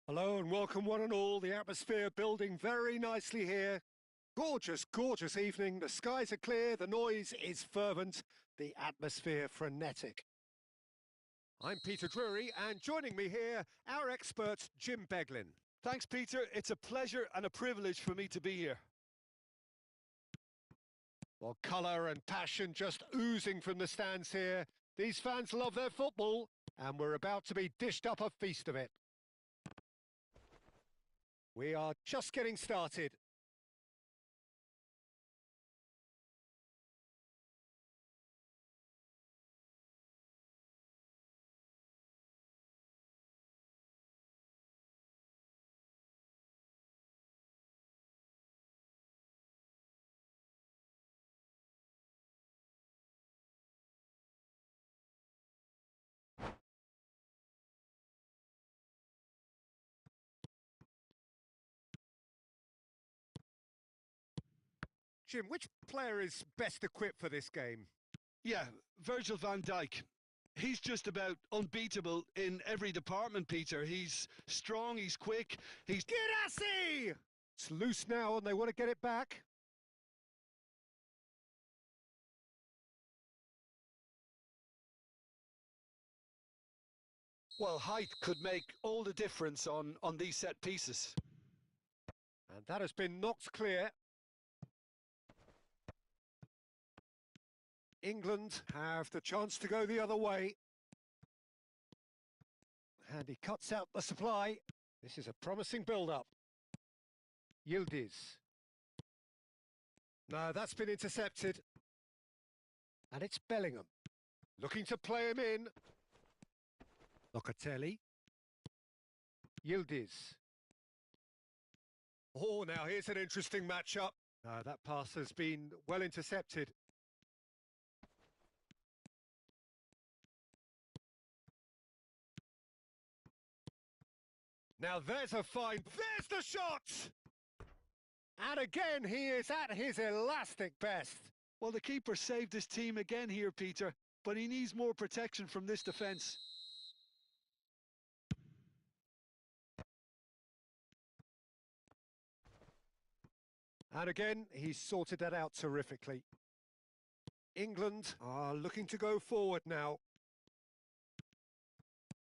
Hello and welcome one and all. The atmosphere building very nicely here. Gorgeous, gorgeous evening. The skies are clear, the noise is fervent, the atmosphere frenetic. I'm Peter Drury, and joining me here, our expert, Jim Beglin. Thanks, Peter. It's a pleasure and a privilege for me to be here. Well, colour and passion just oozing from the stands here. These fans love their football, and we're about to be dished up a feast of it. We are just getting started. Jim, which player is best equipped for this game? Yeah, Virgil van Dijk. He's just about unbeatable in every department, Peter. He's strong, he's quick, he's... Girassi! It's loose now and they want to get it back. Well, height could make all the difference on these set pieces. And that has been knocked clear. England have the chance to go the other way. And he cuts out the supply. This is a promising build-up. Yildiz. No, that's been intercepted. And it's Bellingham. Looking to play him in. Locatelli. Yildiz. Oh, now here's an interesting matchup. That pass has been well intercepted. Now there's a fine, there's the shot! And again, he is at his elastic best. Well, the keeper saved his team again here, Peter, but he needs more protection from this defence. And again, he's sorted that out terrifically. England are looking to go forward now.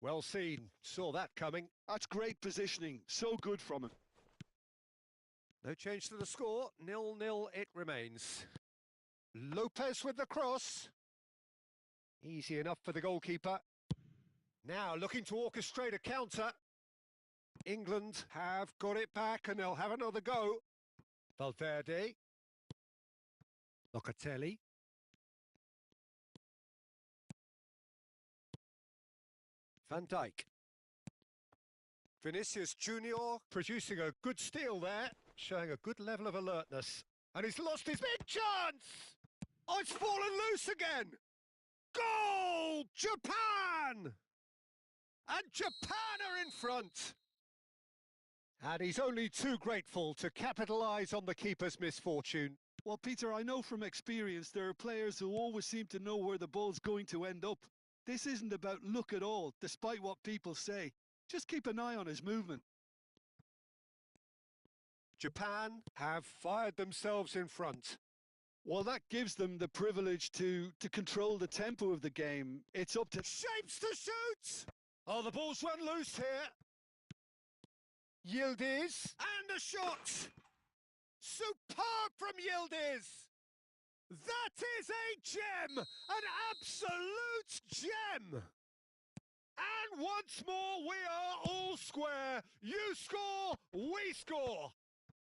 Well seen, saw that coming. That's great positioning, so good from him. No change to the score, 0-0 it remains. Lopez with the cross. Easy enough for the goalkeeper. Now looking to orchestrate a counter. England have got it back and they'll have another go. Valverde. Locatelli. Van Dijk. Vinicius Junior producing a good steal there, showing a good level of alertness. And he's lost his big chance! Oh, it's fallen loose again! Goal! Japan! And Japan are in front! And he's only too grateful to capitalise on the keeper's misfortune. Well, Peter, I know from experience there are players who always seem to know where the ball's going to end up. This isn't about luck at all, despite what people say. Just keep an eye on his movement. Japan have fired themselves in front. Well, that gives them the privilege to control the tempo of the game. It's up to... Shapes to shoot! Oh, the ball's run loose here. Yildiz, and a shot! Superb from Yildiz! That is a gem! An absolute gem! And once more, we are all square. You score, we score.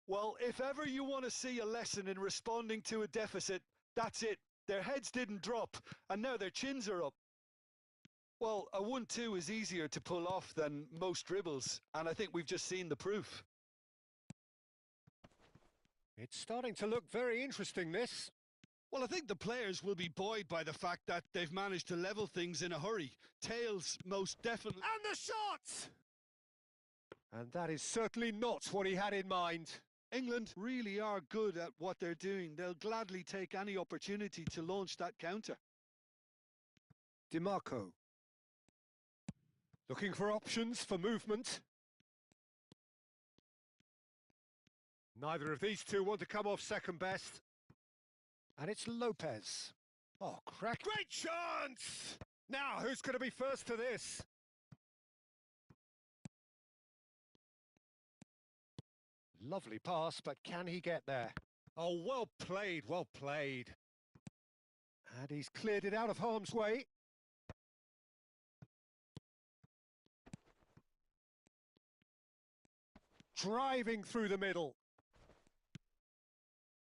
Well, if ever you want to see a lesson in responding to a deficit, that's it. Their heads didn't drop, and now their chins are up. Well, a 1-2 is easier to pull off than most dribbles, and I think we've just seen the proof. It's starting to look very interesting, this. Well, I think the players will be buoyed by the fact that they've managed to level things in a hurry. Tails, most definitely. And the shot! And that is certainly not what he had in mind. England really are good at what they're doing. They'll gladly take any opportunity to launch that counter. DiMarco. Looking for options for movement. Neither of these two want to come off second best. And it's Lopez. Oh, crack. Great chance! Now, who's going to be first to this? Lovely pass, but can he get there? Oh, well played, well played. And he's cleared it out of harm's way. Driving through the middle.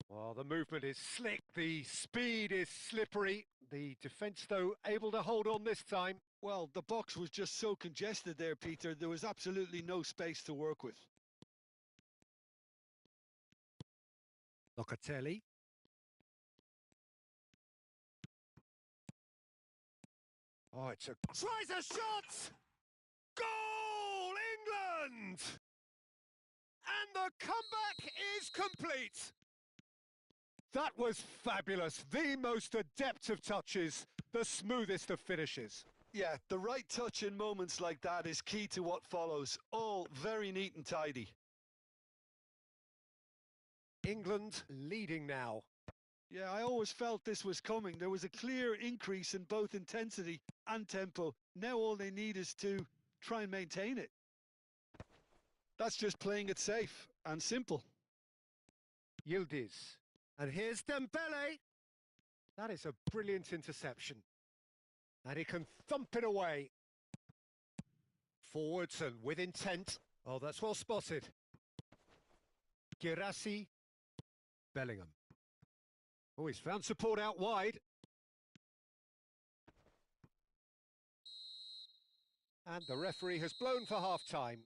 Well, the movement is slick, the speed is slippery. The defence, though, able to hold on this time. Well, the box was just so congested there, Peter. There was absolutely no space to work with. Locatelli. Oh, it's a... Tries a shot! Goal, England! And the comeback is complete. That was fabulous. The most adept of touches, the smoothest of finishes. Yeah, the right touch in moments like that is key to what follows. All very neat and tidy. England leading now. Yeah, I always felt this was coming. There was a clear increase in both intensity and tempo. Now all they need is to try and maintain it. That's just playing it safe and simple. Yildiz. And here's Dembele. That is a brilliant interception. And he can thump it away. Forwards and with intent. Oh, that's well spotted. Girassi. Bellingham. Oh, he's found support out wide. And the referee has blown for half-time.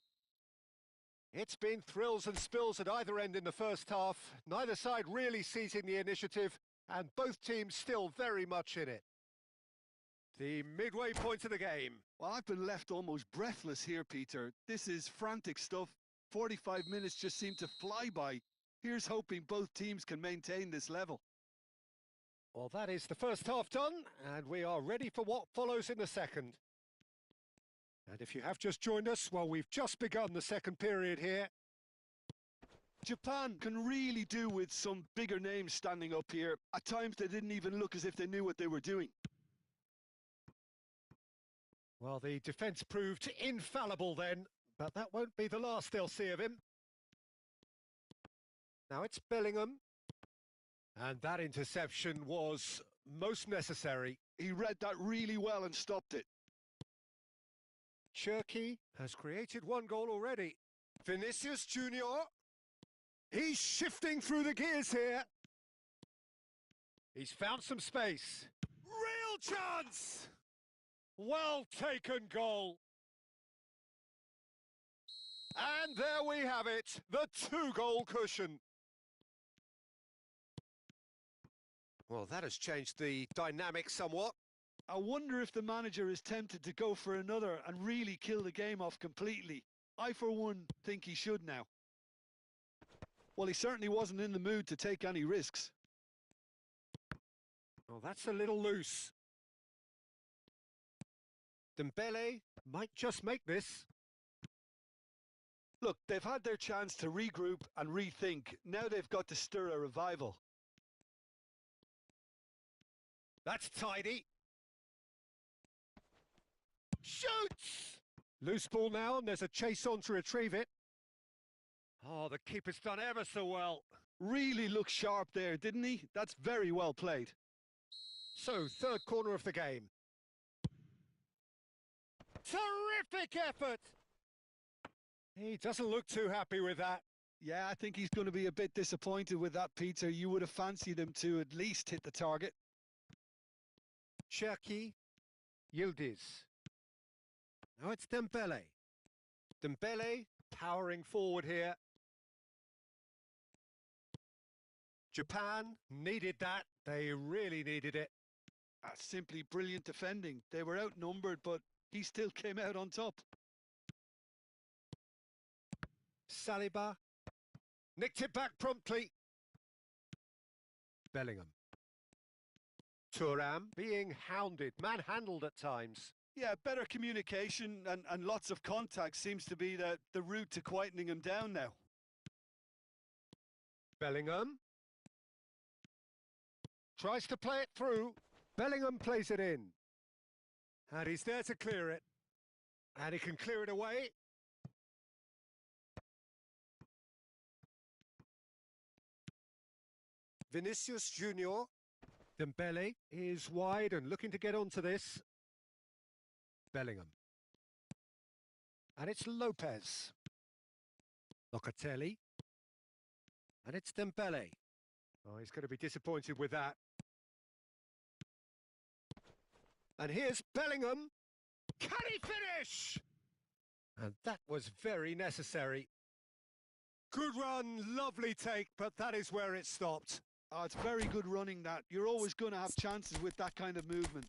It's been thrills and spills at either end in the first half. Neither side really seizing the initiative, and both teams still very much in it. The midway point of the game. Well, I've been left almost breathless here, Peter. This is frantic stuff. 45 minutes just seem to fly by. Here's hoping both teams can maintain this level. Well, that is the first half done, and we are ready for what follows in the second. And if you have just joined us, well, we've just begun the second period here. Japan can really do with some bigger names standing up here. At times they didn't even look as if they knew what they were doing. Well, the defence proved infallible then, but that won't be the last they'll see of him. Now it's Bellingham. And that interception was most necessary. He read that really well and stopped it. Cherky has created one goal already. Vinicius Junior. He's shifting through the gears here. He's found some space. Real chance! Well taken goal. And there we have it, the 2-goal cushion. Well, that has changed the dynamic somewhat. I wonder if the manager is tempted to go for another and really kill the game off completely. I, for one, think he should now. Well, he certainly wasn't in the mood to take any risks. Well, that's a little loose. Dembele might just make this. Look, they've had their chance to regroup and rethink. Now they've got to stir a revival. That's tidy. Shoots! Loose ball now, and there's a chase on to retrieve it. Oh, the keeper's done ever so well. Really looked sharp there, didn't he? That's very well played. So, third corner of the game. Terrific effort! He doesn't look too happy with that. Yeah, I think he's going to be a bit disappointed with that, Peter. You would have fancied him to at least hit the target. Cherki, Yildiz. Now it's Dembele. Dembele powering forward here. Japan needed that. They really needed it. Simply brilliant defending. They were outnumbered, but he still came out on top. Saliba nicked it back promptly. Bellingham. Thuram being hounded, manhandled at times. Yeah, better communication and lots of contact seems to be the route to quietening him down now. Bellingham tries to play it through. Bellingham plays it in. And he's there to clear it. And he can clear it away. Vinicius Junior. Dembele is wide and looking to get onto this. Bellingham. And it's Lopez. Locatelli. And it's Dembele. Oh, he's going to be disappointed with that. And here's Bellingham. Can he finish? And that was very necessary. Good run, lovely take, but that is where it stopped. Oh, it's very good running that. You're always going to have chances with that kind of movement.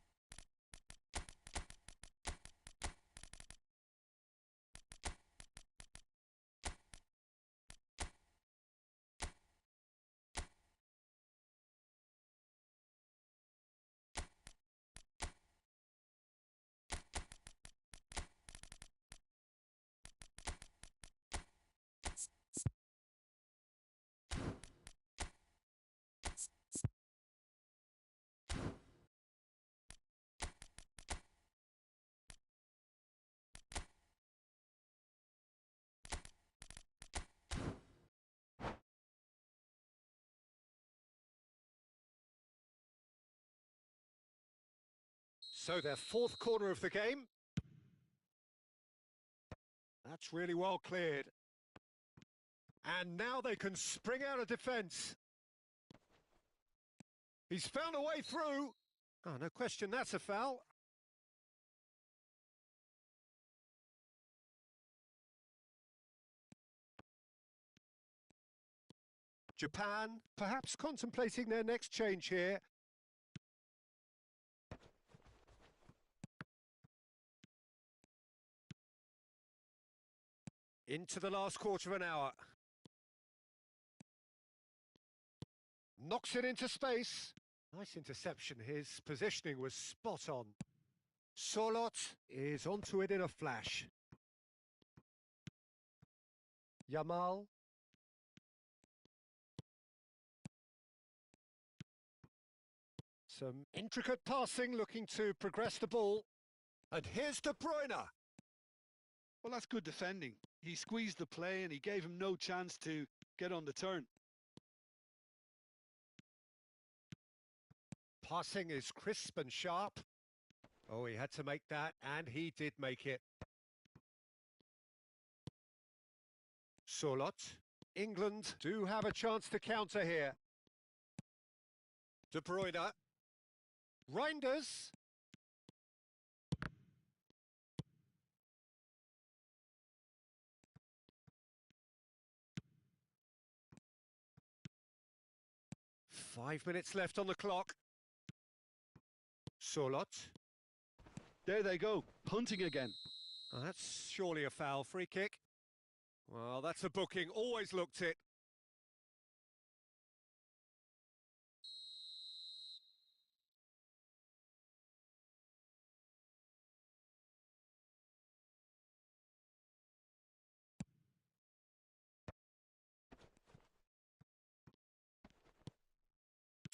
So their fourth corner of the game. That's really well cleared. And now they can spring out of defence. He's found a way through. Oh, no question, that's a foul. Japan, perhaps contemplating their next change here. Into the last quarter of an hour. Knocks it into space. Nice interception. His positioning was spot on. Solot is onto it in a flash. Yamal. Some intricate passing, looking to progress the ball. And here's De Bruyne. Well, that's good defending. He squeezed the play and he gave him no chance to get on the turn. Passing is crisp and sharp. Oh, he had to make that, and he did make it. Solot. England do have a chance to counter here. De Bruyne. Reinders. Five minutes left on the clock. Solot. There they go, punting again. Oh, that's surely a foul. Free kick. Well, that's a booking. Always looked it.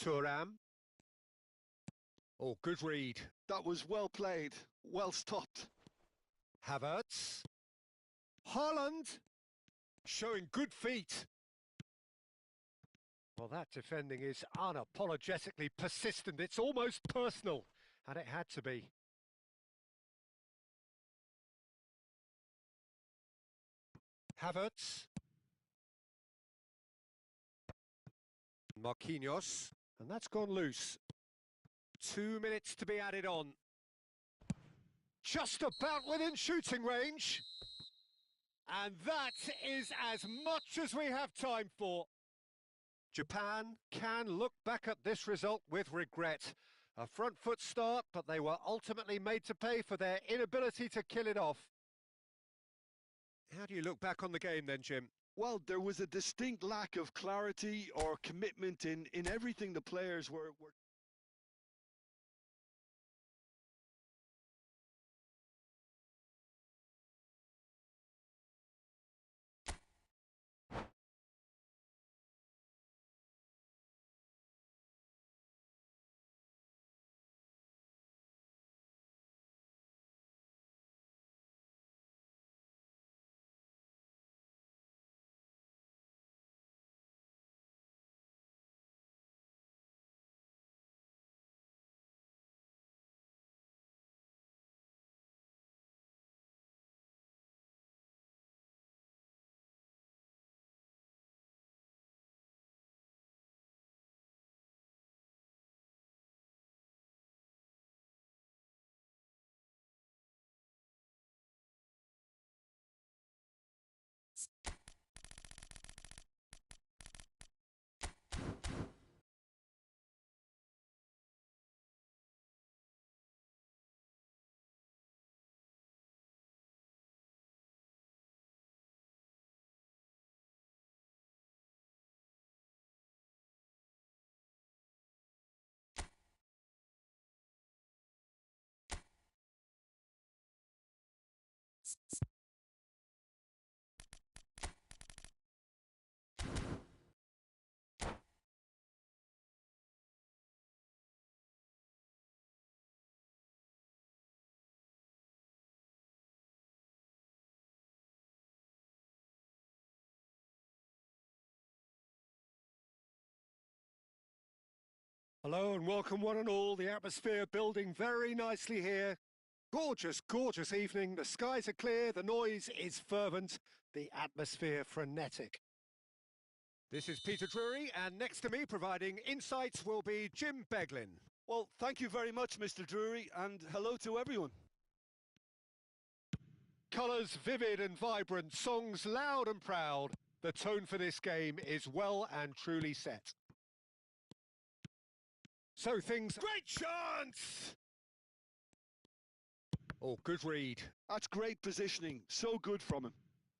Thuram. Oh, good read. That was well played. Well stopped. Havertz. Haaland. Showing good feet. Well, that defending is unapologetically persistent. It's almost personal, and it had to be. Havertz. Marquinhos. And that's gone loose. 2 minutes to be added on. Just about within shooting range. And that is as much as we have time for. Japan can look back at this result with regret. A front foot start, but they were ultimately made to pay for their inability to kill it off. How do you look back on the game then, Jim? Well, there was a distinct lack of clarity or commitment in everything the players were. Hello and welcome one and all. The atmosphere building very nicely here. Gorgeous, gorgeous evening. The skies are clear, the noise is fervent, the atmosphere frenetic. This is Peter Drury, and next to me providing insights will be Jim Beglin. Well, thank you very much, Mr. Drury, and hello to everyone. Colours vivid and vibrant, songs loud and proud. The tone for this game is well and truly set. So things... Great chance! Oh, good read. That's great positioning. So good from him.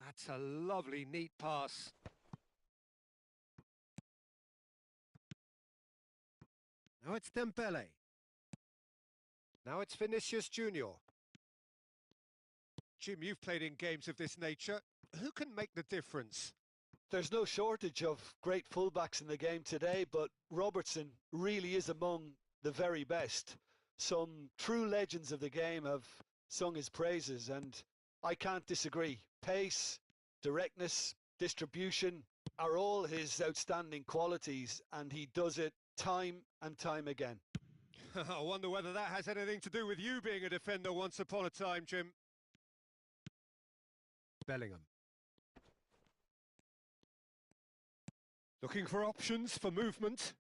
That's a lovely, neat pass. Now it's Dembele. Now it's Vinicius Junior. Jim, you've played in games of this nature. Who can make the difference? There's no shortage of great fullbacks in the game today, but Robertson really is among the very best. Some true legends of the game have sung his praises, and I can't disagree. Pace, directness, distribution are all his outstanding qualities, and he does it time and time again. I wonder whether that has anything to do with you being a defender once upon a time, Jim. Bellingham. Looking for options for movement.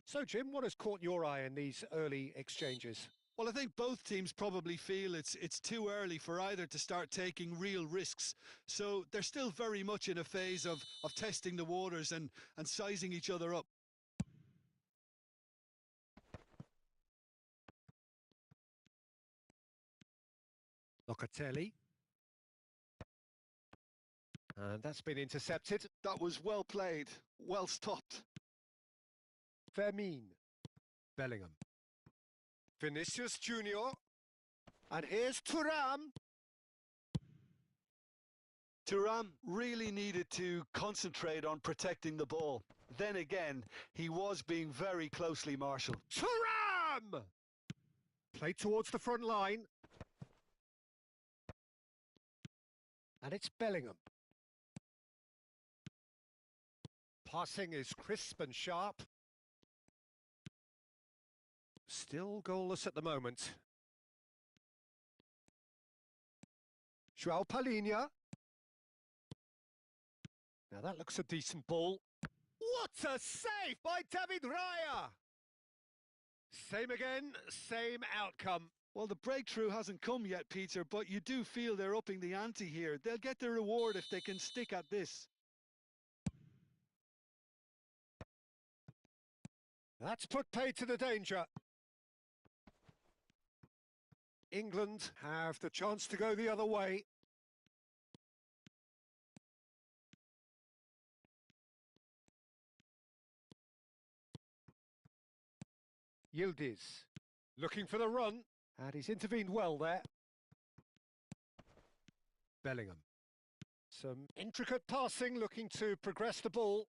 So, Jim, what has caught your eye in these early exchanges? Well, I think both teams probably feel it's too early for either to start taking real risks. So they're still very much in a phase of testing the waters and sizing each other up. Locatelli. And that's been intercepted. That was well played, well stopped. Fermin. Bellingham. Vinicius Junior. And here's Thuram. Thuram really needed to concentrate on protecting the ball. Then again, he was being very closely marshalled. Thuram! Played towards the front line. And it's Bellingham. Passing is crisp and sharp. Still goalless at the moment. João Palhinha. Now that looks a decent ball. What a save by David Raya! Same again, same outcome. Well, the breakthrough hasn't come yet, Peter, but you do feel they're upping the ante here. They'll get their reward if they can stick at this. That's put paid to the danger. England have the chance to go the other way. Yildiz looking for the run, and he's intervened well there. Bellingham. Some intricate passing, looking to progress the ball.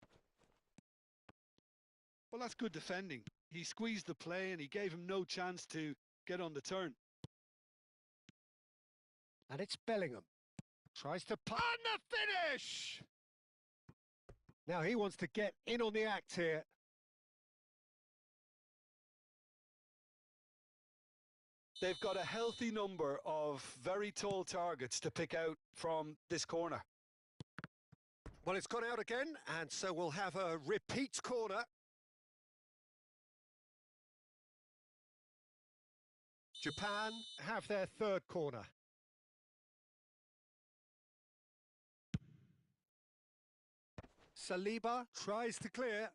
Well, that's good defending. He squeezed the play and he gave him no chance to get on the turn. And it's Bellingham. Tries to pass. And the finish! Now he wants to get in on the act here. They've got a healthy number of very tall targets to pick out from this corner. Well, it's gone out again, and so we'll have a repeat corner. Japan have their third corner. Saliba tries to clear.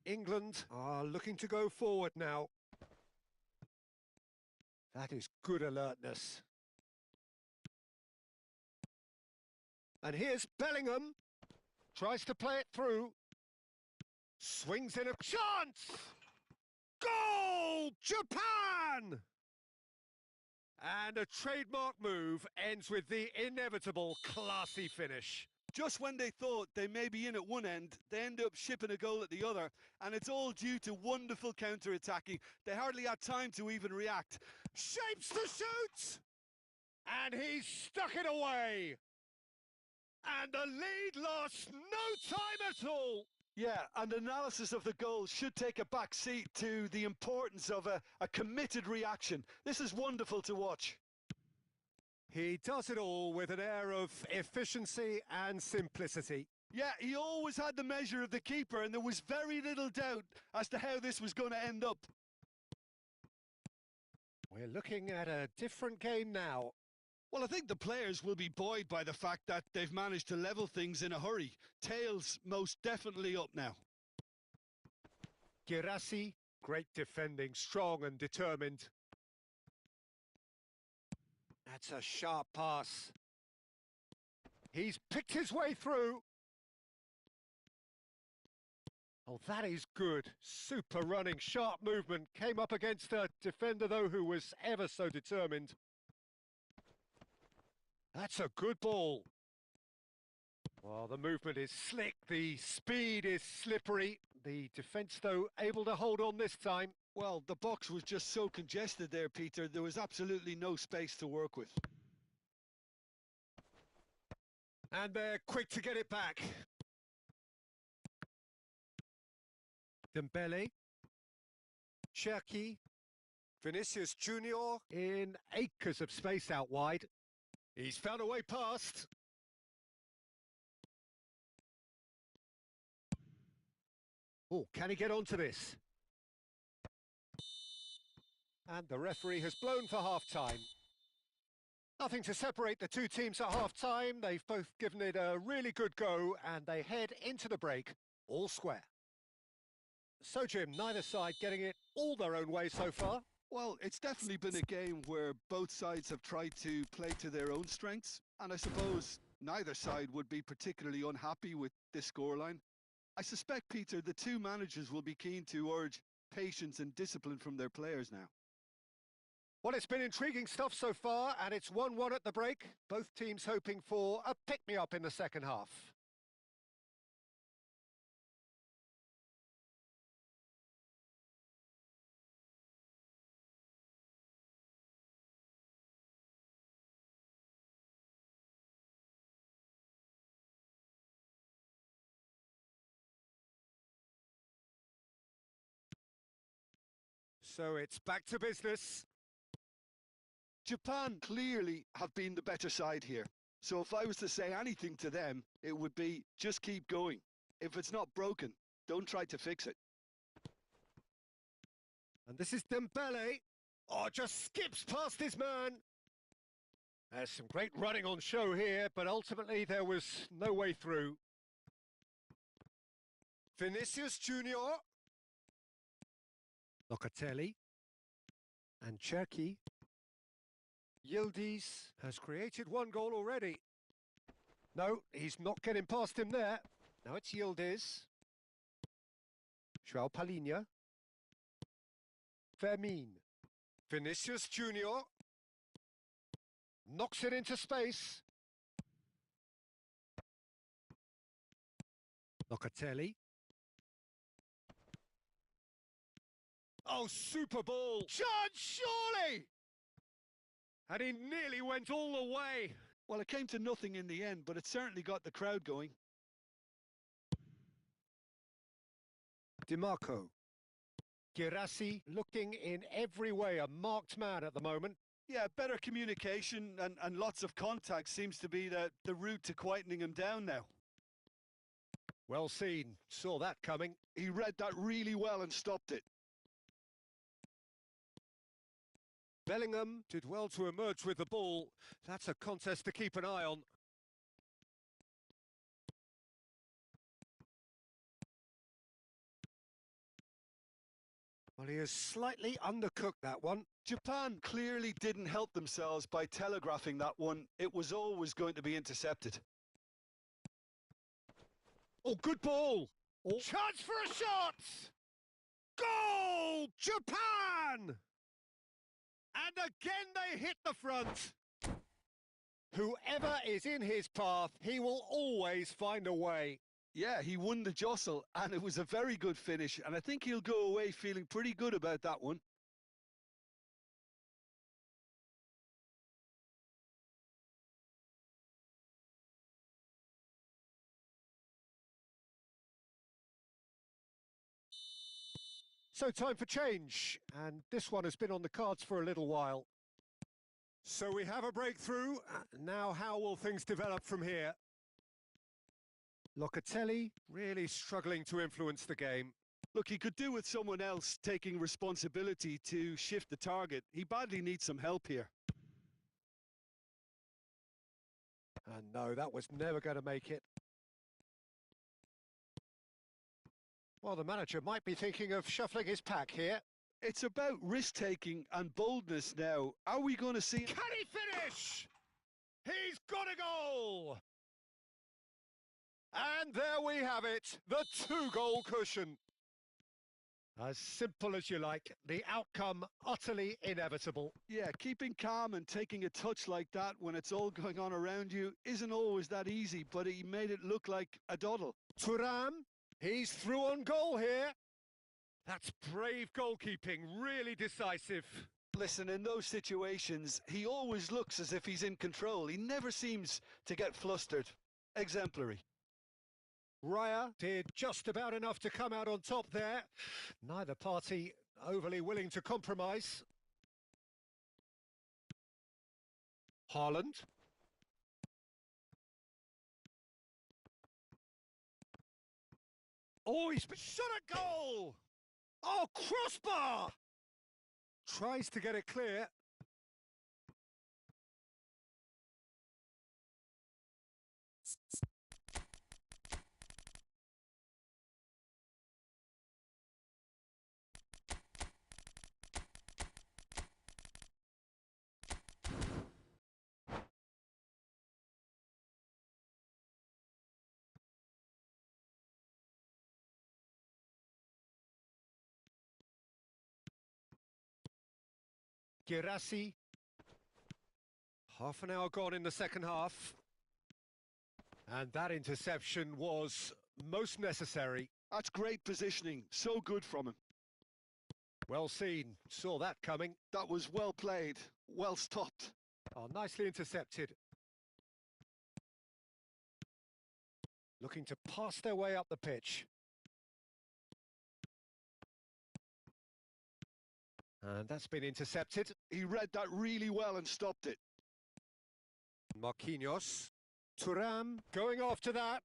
England are looking to go forward now. That is good alertness. And here's Bellingham. Tries to play it through. Swings in a chance! Goal! Japan! And a trademark move ends with the inevitable classy finish. Just when they thought they may be in at one end, they end up shipping a goal at the other, and it's all due to wonderful counter-attacking. They hardly had time to even react. Shapes to shoot! And he's stuck it away! And the lead lost no time at all! Yeah, and analysis of the goal should take a back seat to the importance of a committed reaction. This is wonderful to watch. He does it all with an air of efficiency and simplicity. Yeah, he always had the measure of the keeper, and there was very little doubt as to how this was going to end up. We're looking at a different game now. Well, I think the players will be buoyed by the fact that they've managed to level things in a hurry. Tails most definitely up now. Girassi, great defending, strong and determined. That's a sharp pass. He's picked his way through. Oh, that is good. Super running, sharp movement. Came up against a defender, though, who was ever so determined. That's a good ball. Well, the movement is slick. The speed is slippery. The defence, though, able to hold on this time. Well, the box was just so congested there, Peter. There was absolutely no space to work with. And they're quick to get it back. Dembele. Cherki. Vinicius Junior in acres of space out wide. He's found a way past. Oh, can he get onto this? And the referee has blown for half-time. Nothing to separate the two teams at half-time. They've both given it a really good go, and they head into the break all square. So, Jim, neither side getting it all their own way so far. Well, it's definitely been a game where both sides have tried to play to their own strengths, and I suppose neither side would be particularly unhappy with this scoreline. I suspect, Peter, the two managers will be keen to urge patience and discipline from their players now. Well, it's been intriguing stuff so far, and it's 1-1 at the break. Both teams hoping for a pick-me-up in the second half. So it's back to business. Japan clearly have been the better side here. So if I was to say anything to them, it would be just keep going. If it's not broken, don't try to fix it. And this is Dembele. Oh, just skips past his man. There's some great running on show here, but ultimately there was no way through. Vinicius Junior. Locatelli. And Cherki. Yildiz has created one goal already. No, he's not getting past him there. Now it's Yildiz. João Palhinha. Fermin. Vinicius Junior. Knocks it into space. Locatelli. Oh, super ball. Chance, surely! And he nearly went all the way. Well, it came to nothing in the end, but it certainly got the crowd going. DiMarco. Girassi looking in every way a marked man at the moment. Yeah, better communication and lots of contact seems to be the route to quietening him down now. Well seen. Saw that coming. He read that really well and stopped it. Bellingham did well to emerge with the ball. That's a contest to keep an eye on. Well, he has slightly undercooked that one. Japan clearly didn't help themselves by telegraphing that one. It was always going to be intercepted. Oh, good ball. Oh. Chance for a shot! Goal! Japan! And again they hit the front. Whoever is in his path, he will always find a way. Yeah, he won the jostle, and it was a very good finish, and I think he'll go away feeling pretty good about that one. So time for change, and this one has been on the cards for a little while. So we have a breakthrough. Now how will things develop from here? Locatelli really struggling to influence the game. Look, he could do with someone else taking responsibility to shift the target. He badly needs some help here. And no, that was never going to make it. Well, the manager might be thinking of shuffling his pack here. It's about risk-taking and boldness now. Are we going to see... Can he finish? He's got a goal! And there we have it, the two-goal cushion. As simple as you like, the outcome utterly inevitable. Yeah, keeping calm and taking a touch like that when it's all going on around you isn't always that easy, but he made it look like a doddle. Thuram, he's through on goal here. That's brave goalkeeping, really decisive. Listen, in those situations, he always looks as if he's in control. He never seems to get flustered. Exemplary. Raya did just about enough to come out on top there. Neither party overly willing to compromise. Haaland. Oh, he's shot a goal! Oh, crossbar! Tries to get it clear. Girassi. Half an hour gone in the second half. And that interception was most necessary. That's great positioning. So good from him. Well seen. Saw that coming. That was well played. Well stopped. Oh, nicely intercepted. Looking to pass their way up the pitch. And that's been intercepted. He read that really well and stopped it. Marquinhos. Thuram going after that.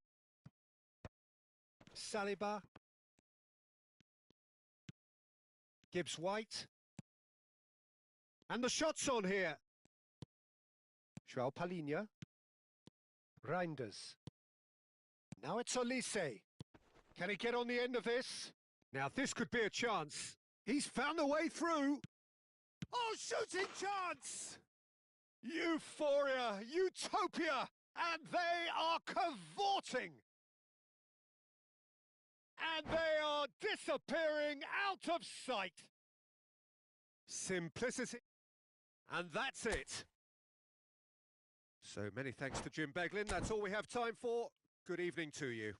Saliba. Gibbs-White. And the shot's on here. João Palhinha. Reinders. Now it's Olise. Can he get on the end of this? Now this could be a chance. He's found a way through. Oh, shooting chance! Euphoria, utopia, and they are cavorting. And they are disappearing out of sight. Simplicity. And that's it. So many thanks to Jim Beglin. That's all we have time for. Good evening to you.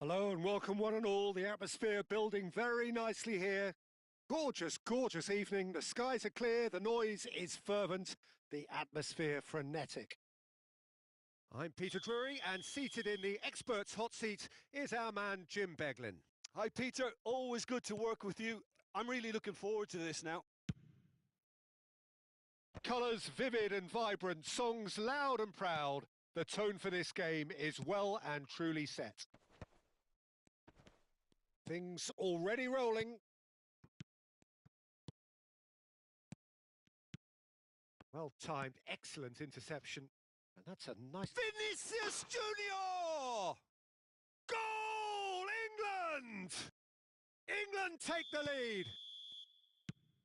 Hello and welcome one and all. The atmosphere building very nicely here. Gorgeous, gorgeous evening. The skies are clear, the noise is fervent, the atmosphere frenetic. I'm Peter Drury, and seated in the experts' hot seat is our man Jim Beglin. Hi, Peter. Always good to work with you. I'm really looking forward to this now. Colours vivid and vibrant, songs loud and proud. The tone for this game is well and truly set. Things already rolling. Well-timed, excellent interception. And that's a nice... Vinicius Junior! Goal, England! England take the lead.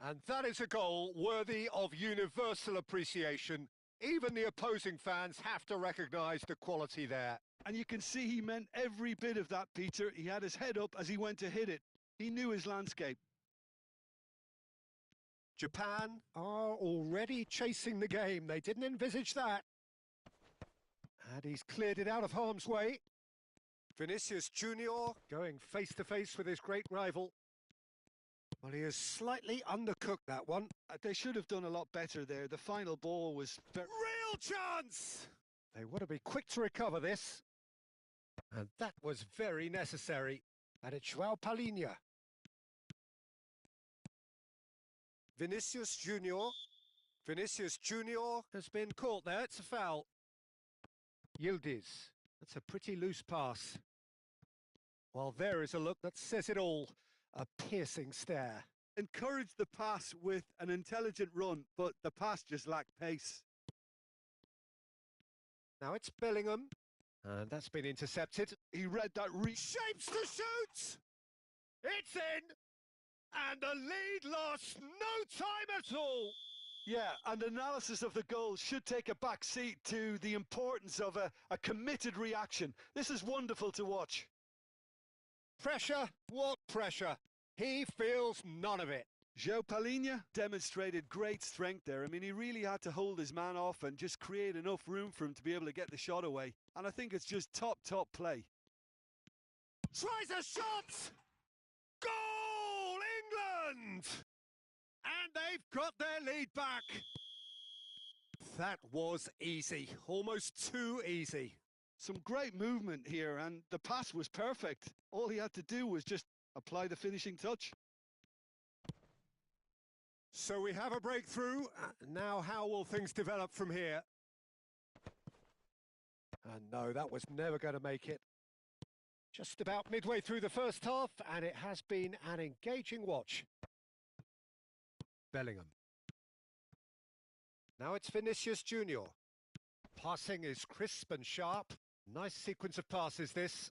And that is a goal worthy of universal appreciation. Even the opposing fans have to recognise the quality there. And you can see he meant every bit of that, Peter. He had his head up as he went to hit it. He knew his landscape. Japan are already chasing the game. They didn't envisage that. And he's cleared it out of harm's way. Vinicius Junior going face-to-face with his great rival. Well, he has slightly undercooked that one. They should have done a lot better there. The final ball was... Real chance! They want to be quick to recover this. And that was very necessary. And it's João Palhinha. Vinicius Junior. Vinicius Junior has been caught there. It's a foul. Yildiz. That's a pretty loose pass. Well, there is a look that says it all. A piercing stare. encouraged the pass with an intelligent run, but the pass just lacked pace. Now it's Bellingham. And that's been intercepted. He read that Shapes to shoot! It's in! And the lead lost no time at all! Yeah, and analysis of the goal should take a back seat to the importance of a committed reaction. This is wonderful to watch. Pressure? What pressure? He feels none of it. Giao demonstrated great strength there. I mean, he really had to hold his man off and just create enough room for him to be able to get the shot away. And I think it's just top play. Tries a shot! Goal, England! And they've got their lead back. That was easy, almost too easy. Some great movement here, and the pass was perfect. All he had to do was just apply the finishing touch. So we have a breakthrough. Now how will things develop from here? And no, that was never going to make it. Just about midway through the first half, and it has been an engaging watch. Bellingham. Now it's Vinicius Junior. Passing is crisp and sharp. Nice sequence of passes, this.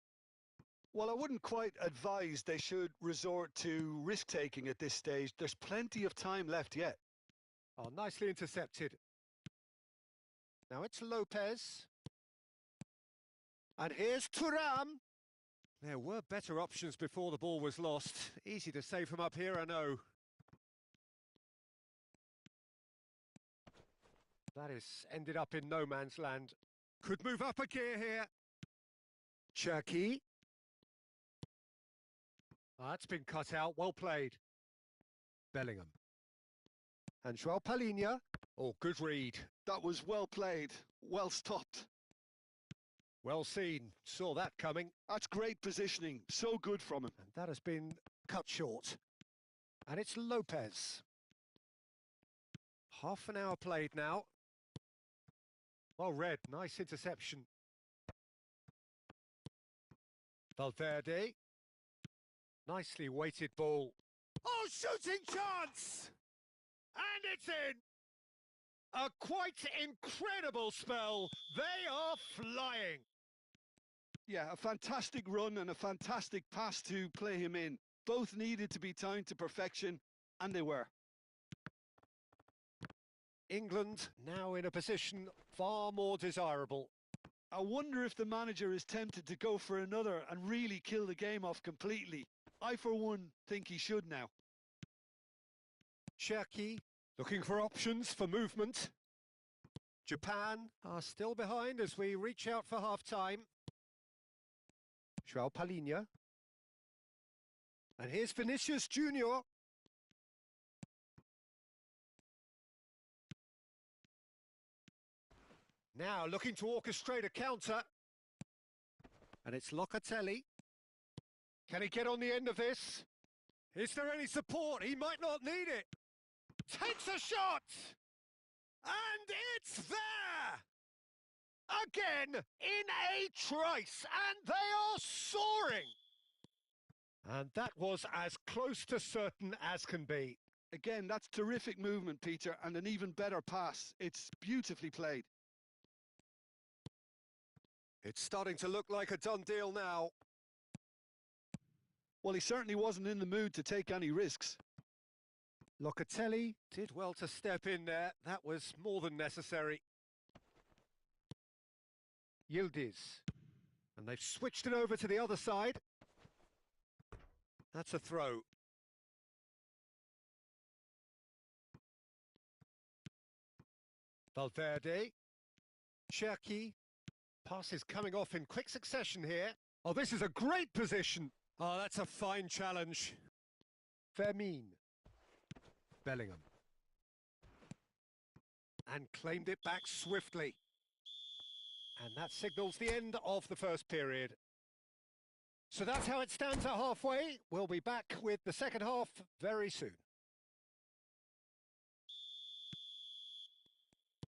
Well, I wouldn't quite advise they should resort to risk-taking at this stage. There's plenty of time left yet. Oh, nicely intercepted. Now it's Lopez. And here's Thuram. There were better options before the ball was lost. Easy to save from up here, I know. That is ended up in no man's land. Could move up a gear here. Cherky. That's been cut out. Well played. Bellingham. And Joao Palhinha. Oh, good read. That was well played, well stopped. Well seen. Saw that coming. That's great positioning. So good from him. And that has been cut short. And it's Lopez. Half an hour played now. Well read. Nice interception. Valverde. Nicely weighted ball. Oh, shooting chance! And it's in! A quite incredible spell. They are flying. Yeah, a fantastic run and a fantastic pass to play him in. Both needed to be timed to perfection, and they were. England now in a position far more desirable. I wonder if the manager is tempted to go for another and really kill the game off completely. I, for one, think he should now. Cherky looking for options for movement. Japan are still behind as we reach out for half-time. Joao Palhinha. And here's Vinicius Junior. Now looking to orchestrate a counter. And it's Locatelli. Can he get on the end of this? Is there any support? He might not need it. Takes a shot! And it's there! Again, in a trice, and they are soaring! And that was as close to certain as can be. Again, that's terrific movement, Peter, and an even better pass. It's beautifully played. It's starting to look like a done deal now. Well, he certainly wasn't in the mood to take any risks. Locatelli did well to step in there. That was more than necessary. Yildiz. And they've switched it over to the other side. That's a throw. Valverde. Cherky. Passes coming off in quick succession here. Oh, this is a great position. Oh, that's a fine challenge. Fermin. Bellingham. And claimed it back swiftly. And that signals the end of the first period. So that's how it stands at halfway. We'll be back with the second half very soon.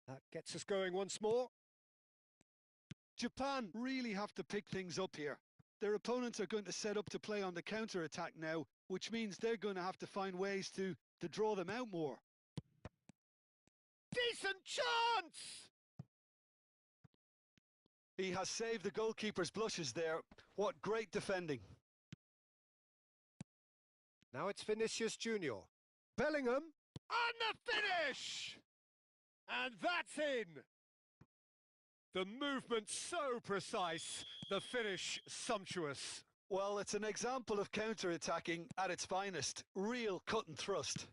That gets us going once more. Japan really have to pick things up here. Their opponents are going to set up to play on the counter-attack now, which means they're going to have to find ways to draw them out more. Decent chance! He has saved the goalkeeper's blushes there. What great defending. Now it's Vinicius Junior. Bellingham, and the finish! And that's in! The movement so precise, the finish sumptuous. Well, it's an example of counter-attacking at its finest. Real cut and thrust.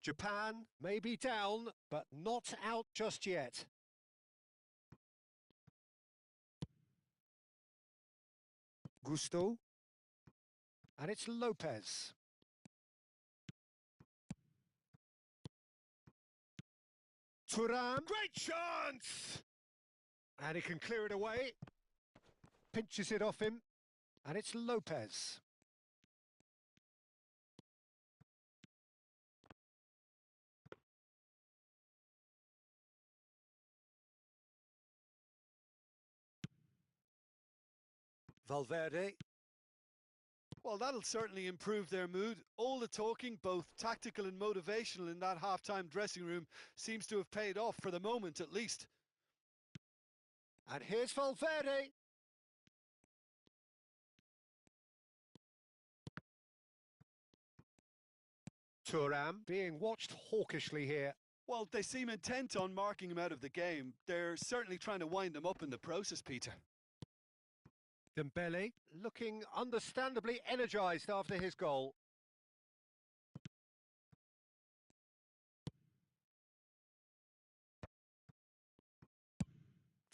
Japan may be down, but not out just yet. Gusto. And it's Lopez. Thuram. Great chance! And he can clear it away. Pinches it off him. And it's Lopez. Valverde. Well, that'll certainly improve their mood. All the talking, both tactical and motivational in that half-time dressing room, seems to have paid off for the moment at least. And here's Valverde. Thuram being watched hawkishly here. Well, they seem intent on marking him out of the game. They're certainly trying to wind him up in the process, Peter. Dembele looking understandably energised after his goal.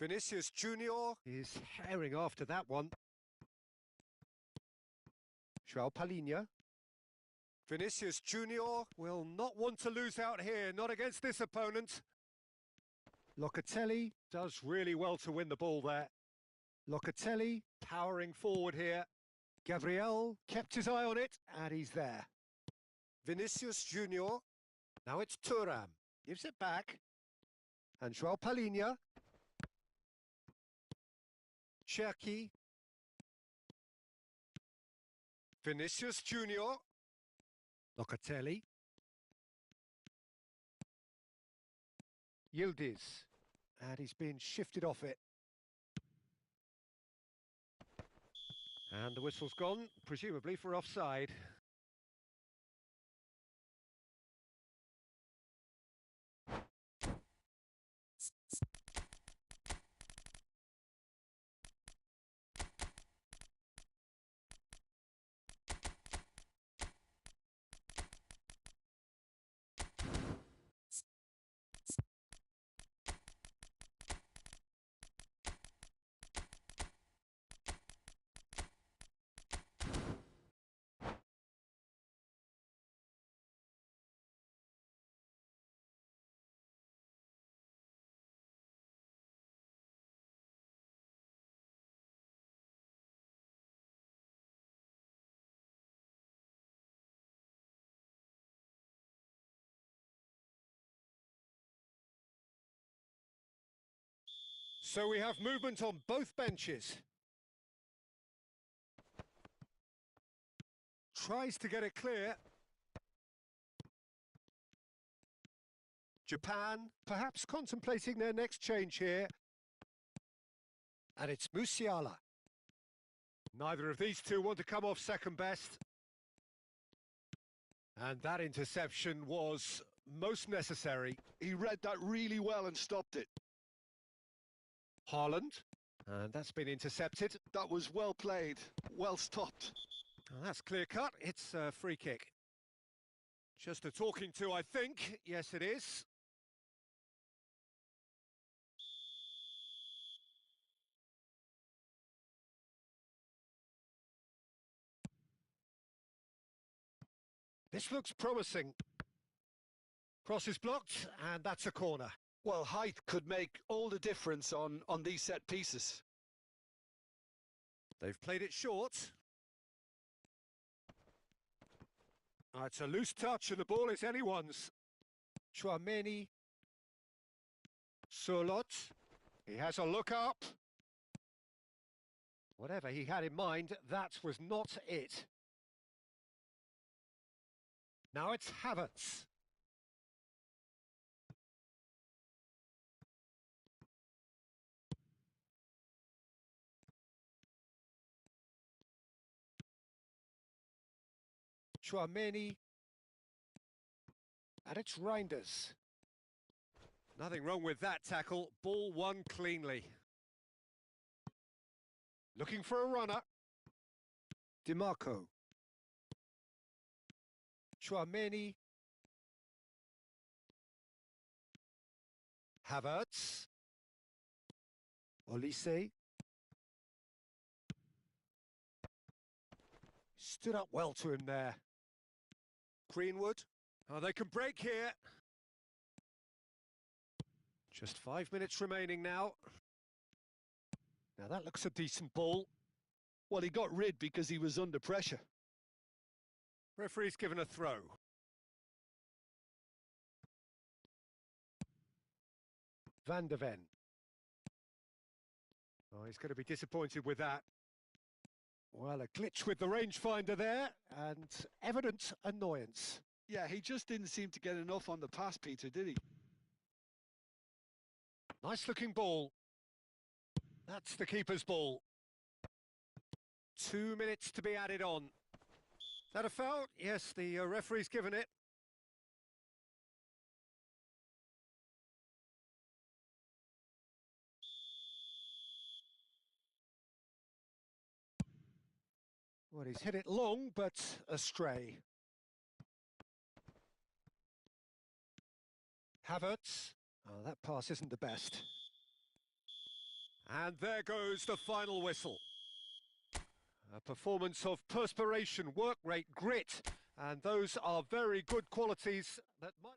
Vinicius Junior is herring after that one. Joao Palhinha. Vinicius Junior will not want to lose out here, not against this opponent. Locatelli does really well to win the ball there. Locatelli powering forward here. Gabriel kept his eye on it, and he's there. Vinicius Junior. Now it's Thuram. Gives it back. And Joao Palhinha. Cherki. Vinicius Junior. Locatelli. Yildiz. And he's been shifted off it. And the whistle's gone, presumably for offside. So we have movement on both benches. Tries to get it clear. Japan perhaps contemplating their next change here. And it's Musiala. Neither of these two want to come off second best. And that interception was most necessary. He read that really well and stopped it. Haaland, and that's been intercepted. That was well played, well stopped. Well, that's clear cut. It's a free kick. Just a talking to, I think. Yes, it is. This looks promising. Cross is blocked, and that's a corner. Well, height could make all the difference on these set pieces. They've played it short. It's a loose touch and the ball is anyone's. Chouameni. Surlot. He has a look up. Whatever he had in mind, that was not it. Now it's Havertz. Chouameni. And it's Reinders. Nothing wrong with that tackle. Ball won cleanly. Looking for a runner. DiMarco. Chouameni. Havertz. Olise. Stood up well to him there. Greenwood. Oh, they can break here. Just 5 minutes remaining now. Now that looks a decent ball. Well, he got rid because he was under pressure. Referee's given a throw. Van der Ven. Oh, he's going to be disappointed with that. Well, a glitch with the rangefinder there, and evident annoyance. Yeah, he just didn't seem to get enough on the pass, Peter, did he? Nice looking ball. That's the keeper's ball. 2 minutes to be added on. Is that a foul? Yes, the referee's given it. Well, he's hit it long, but astray. Havertz. Oh, that pass isn't the best. And there goes the final whistle. A performance of perspiration, work rate, grit, and those are very good qualities that might...